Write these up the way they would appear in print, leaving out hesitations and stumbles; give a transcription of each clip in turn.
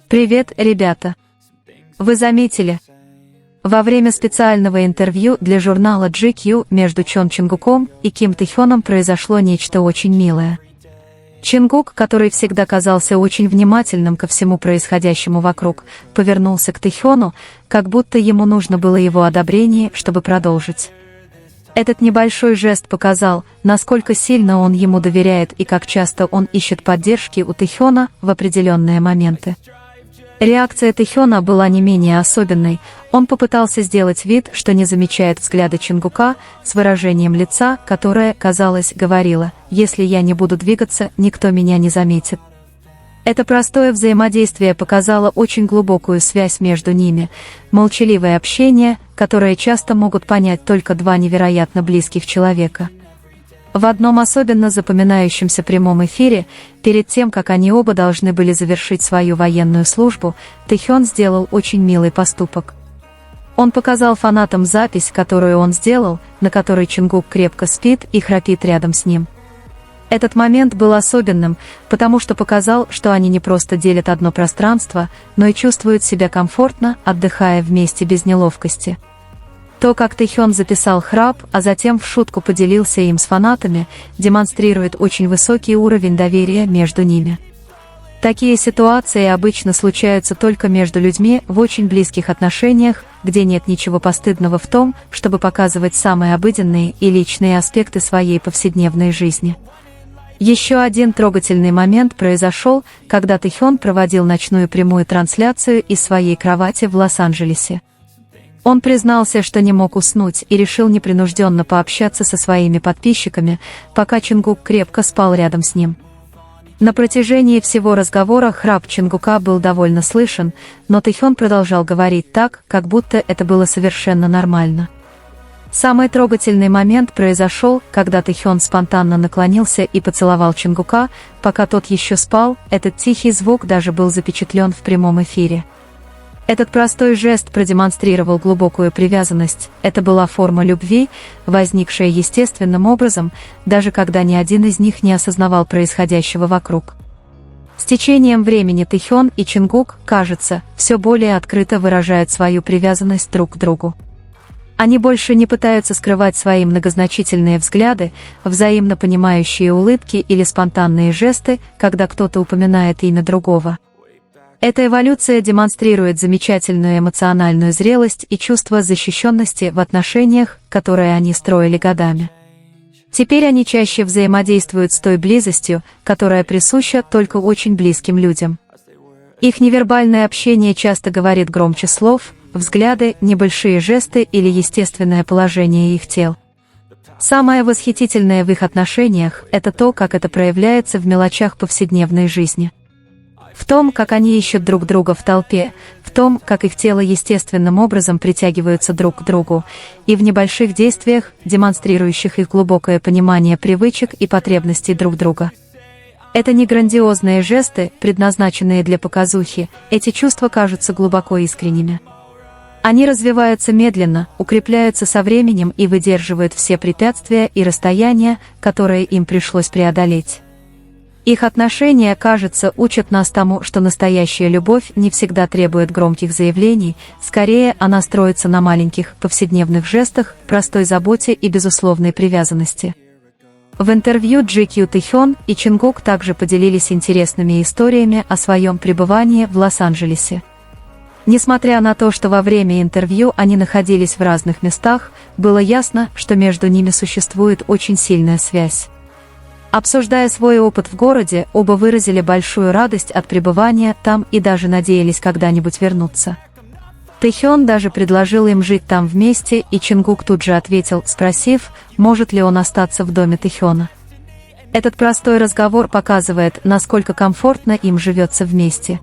Привет, ребята! Вы заметили? Во время специального интервью для журнала GQ между Чон Чонгуком и Ким Тэхёном произошло нечто очень милое. Чонгук, который всегда казался очень внимательным ко всему происходящему вокруг, повернулся к Тэхёну, как будто ему нужно было его одобрение, чтобы продолжить. Этот небольшой жест показал, насколько сильно он ему доверяет и как часто он ищет поддержки у Тэхёна в определенные моменты. Реакция Тэхёна была не менее особенной. Он попытался сделать вид, что не замечает взгляда Чонгука, с выражением лица, которое, казалось, говорило: «Если я не буду двигаться, никто меня не заметит». Это простое взаимодействие показало очень глубокую связь между ними, молчаливое общение, которое часто могут понять только два невероятно близких человека. В одном особенно запоминающемся прямом эфире, перед тем, как они оба должны были завершить свою военную службу, Тэхён сделал очень милый поступок. Он показал фанатам запись, которую он сделал, на которой Чонгук крепко спит и храпит рядом с ним. Этот момент был особенным, потому что показал, что они не просто делят одно пространство, но и чувствуют себя комфортно, отдыхая вместе без неловкости. То, как Тэхён записал храп, а затем в шутку поделился им с фанатами, демонстрирует очень высокий уровень доверия между ними. Такие ситуации обычно случаются только между людьми в очень близких отношениях, где нет ничего постыдного в том, чтобы показывать самые обыденные и личные аспекты своей повседневной жизни. Еще один трогательный момент произошел, когда Тэхён проводил ночную прямую трансляцию из своей кровати в Лос-Анджелесе. Он признался, что не мог уснуть и решил непринужденно пообщаться со своими подписчиками, пока Чонгук крепко спал рядом с ним. На протяжении всего разговора храп Чонгука был довольно слышен, но Тэхён продолжал говорить так, как будто это было совершенно нормально. Самый трогательный момент произошел, когда Тэхён спонтанно наклонился и поцеловал Чонгука, пока тот еще спал. Этот тихий звук даже был запечатлен в прямом эфире. Этот простой жест продемонстрировал глубокую привязанность. Это была форма любви, возникшая естественным образом, даже когда ни один из них не осознавал происходящего вокруг. С течением времени Тэхён и Чонгук, кажется, все более открыто выражают свою привязанность друг к другу. Они больше не пытаются скрывать свои многозначительные взгляды, взаимно понимающие улыбки или спонтанные жесты, когда кто-то упоминает имя другого. Эта эволюция демонстрирует замечательную эмоциональную зрелость и чувство защищенности в отношениях, которые они строили годами. Теперь они чаще взаимодействуют с той близостью, которая присуща только очень близким людям. Их невербальное общение часто говорит громче слов, взгляды, небольшие жесты или естественное положение их тел. Самое восхитительное в их отношениях – это то, как это проявляется в мелочах повседневной жизни. В том, как они ищут друг друга в толпе, в том, как их тело естественным образом притягиваются друг к другу, и в небольших действиях, демонстрирующих их глубокое понимание привычек и потребностей друг друга. Это не грандиозные жесты, предназначенные для показухи, эти чувства кажутся глубоко искренними. Они развиваются медленно, укрепляются со временем и выдерживают все препятствия и расстояния, которые им пришлось преодолеть. Их отношения, кажется, учат нас тому, что настоящая любовь не всегда требует громких заявлений, скорее она строится на маленьких, повседневных жестах, простой заботе и безусловной привязанности. В интервью GQ Тэхён и Чонгук также поделились интересными историями о своем пребывании в Лос-Анджелесе. Несмотря на то, что во время интервью они находились в разных местах, было ясно, что между ними существует очень сильная связь. Обсуждая свой опыт в городе, оба выразили большую радость от пребывания там и даже надеялись когда-нибудь вернуться. Тэхён даже предложил им жить там вместе, и Чонгук тут же ответил, спросив, может ли он остаться в доме Тэхёна. Этот простой разговор показывает, насколько комфортно им живется вместе.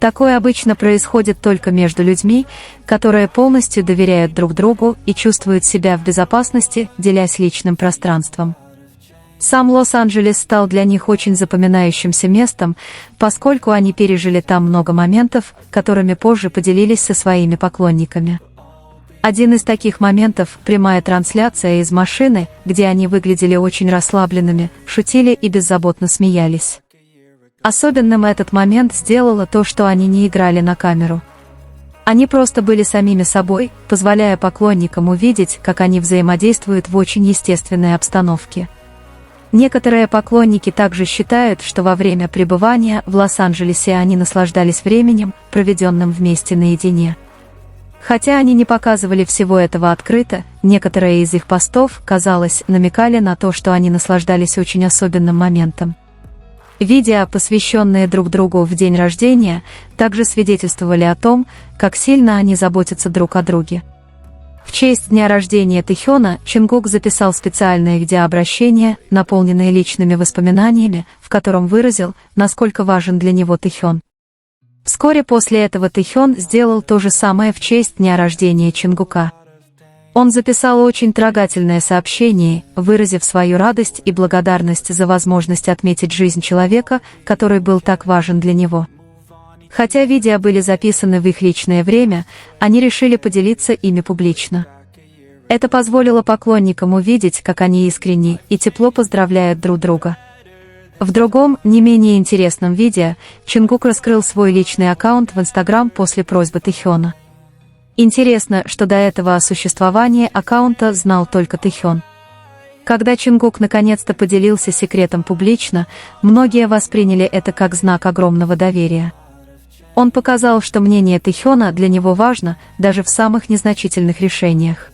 Такое обычно происходит только между людьми, которые полностью доверяют друг другу и чувствуют себя в безопасности, делясь личным пространством. Сам Лос-Анджелес стал для них очень запоминающимся местом, поскольку они пережили там много моментов, которыми позже поделились со своими поклонниками. Один из таких моментов – прямая трансляция из машины, где они выглядели очень расслабленными, шутили и беззаботно смеялись. Особенным этот момент сделало то, что они не играли на камеру. Они просто были самими собой, позволяя поклонникам увидеть, как они взаимодействуют в очень естественной обстановке. Некоторые поклонники также считают, что во время пребывания в Лос-Анджелесе они наслаждались временем, проведенным вместе наедине. Хотя они не показывали всего этого открыто, некоторые из их постов, казалось, намекали на то, что они наслаждались очень особенным моментом. Видео, посвященные друг другу в день рождения, также свидетельствовали о том, как сильно они заботятся друг о друге. В честь дня рождения Тэхёна Чингук записал специальное видеообращение, наполненное личными воспоминаниями, в котором выразил, насколько важен для него Тэхён. Вскоре после этого Тэхён сделал то же самое в честь дня рождения Чингука. Он записал очень трогательное сообщение, выразив свою радость и благодарность за возможность отметить жизнь человека, который был так важен для него. Хотя видео были записаны в их личное время, они решили поделиться ими публично. Это позволило поклонникам увидеть, как они искренне и тепло поздравляют друг друга. В другом, не менее интересном видео, Чингук раскрыл свой личный аккаунт в Instagram после просьбы Тэхёна. Интересно, что до этого о существовании аккаунта знал только Тэхён. Когда Чингук наконец-то поделился секретом публично, многие восприняли это как знак огромного доверия. Он показал, что мнение Тэхёна для него важно, даже в самых незначительных решениях.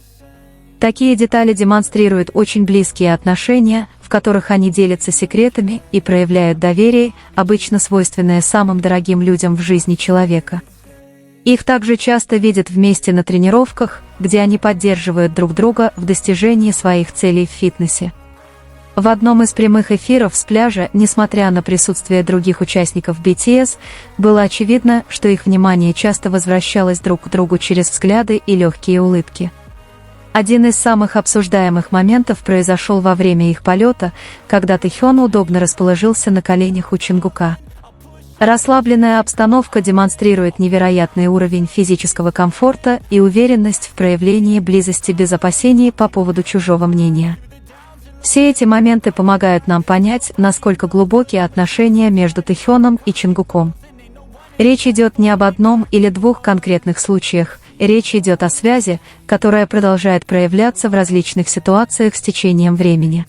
Такие детали демонстрируют очень близкие отношения, в которых они делятся секретами и проявляют доверие, обычно свойственное самым дорогим людям в жизни человека. Их также часто видят вместе на тренировках, где они поддерживают друг друга в достижении своих целей в фитнесе. В одном из прямых эфиров с пляжа, несмотря на присутствие других участников BTS, было очевидно, что их внимание часто возвращалось друг к другу через взгляды и легкие улыбки. Один из самых обсуждаемых моментов произошел во время их полета, когда Тэхён удобно расположился на коленях у Чингука. Расслабленная обстановка демонстрирует невероятный уровень физического комфорта и уверенность в проявлении близости без опасений по поводу чужого мнения. Все эти моменты помогают нам понять, насколько глубокие отношения между Тэхёном и Чингуком. Речь идет не об одном или двух конкретных случаях, речь идет о связи, которая продолжает проявляться в различных ситуациях с течением времени.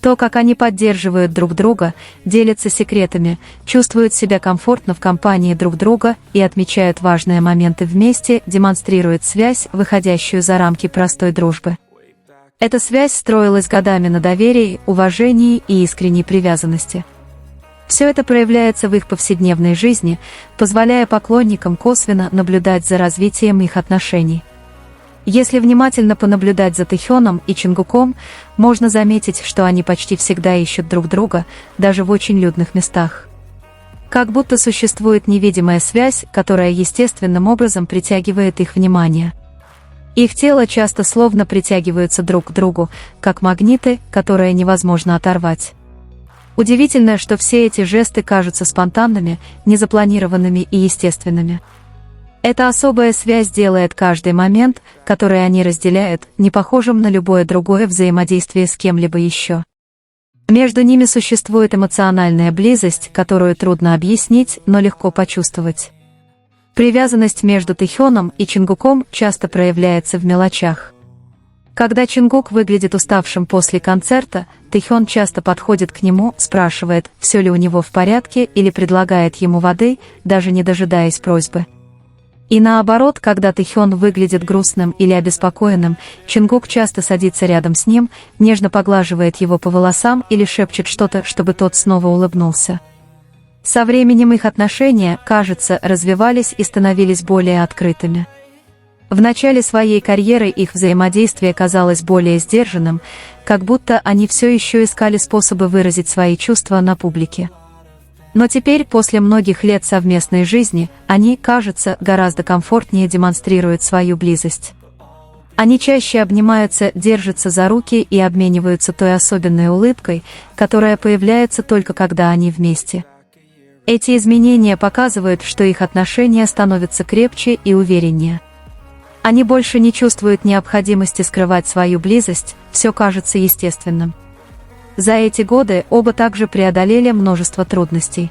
То, как они поддерживают друг друга, делятся секретами, чувствуют себя комфортно в компании друг друга и отмечают важные моменты вместе, демонстрирует связь, выходящую за рамки простой дружбы. Эта связь строилась годами на доверии, уважении и искренней привязанности. Все это проявляется в их повседневной жизни, позволяя поклонникам косвенно наблюдать за развитием их отношений. Если внимательно понаблюдать за Тэхёном и Чингуком, можно заметить, что они почти всегда ищут друг друга, даже в очень людных местах. Как будто существует невидимая связь, которая естественным образом притягивает их внимание. Их тело часто словно притягиваются друг к другу, как магниты, которые невозможно оторвать. Удивительно, что все эти жесты кажутся спонтанными, незапланированными и естественными. Эта особая связь делает каждый момент, который они разделяют, не похожим на любое другое взаимодействие с кем-либо еще. Между ними существует эмоциональная близость, которую трудно объяснить, но легко почувствовать. Привязанность между Тэхёном и Чингуком часто проявляется в мелочах. Когда Чингук выглядит уставшим после концерта, Тэхён часто подходит к нему, спрашивает, все ли у него в порядке, или предлагает ему воды, даже не дожидаясь просьбы. И наоборот, когда Тэхён выглядит грустным или обеспокоенным, Чингук часто садится рядом с ним, нежно поглаживает его по волосам или шепчет что-то, чтобы тот снова улыбнулся. Со временем их отношения, кажется, развивались и становились более открытыми. В начале своей карьеры их взаимодействие казалось более сдержанным, как будто они все еще искали способы выразить свои чувства на публике. Но теперь, после многих лет совместной жизни, они, кажется, гораздо комфортнее демонстрируют свою близость. Они чаще обнимаются, держатся за руки и обмениваются той особенной улыбкой, которая появляется только когда они вместе. Эти изменения показывают, что их отношения становятся крепче и увереннее. Они больше не чувствуют необходимости скрывать свою близость, все кажется естественным. За эти годы оба также преодолели множество трудностей.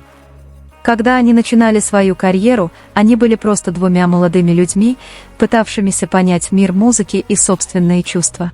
Когда они начинали свою карьеру, они были просто двумя молодыми людьми, пытавшимися понять мир музыки и собственные чувства.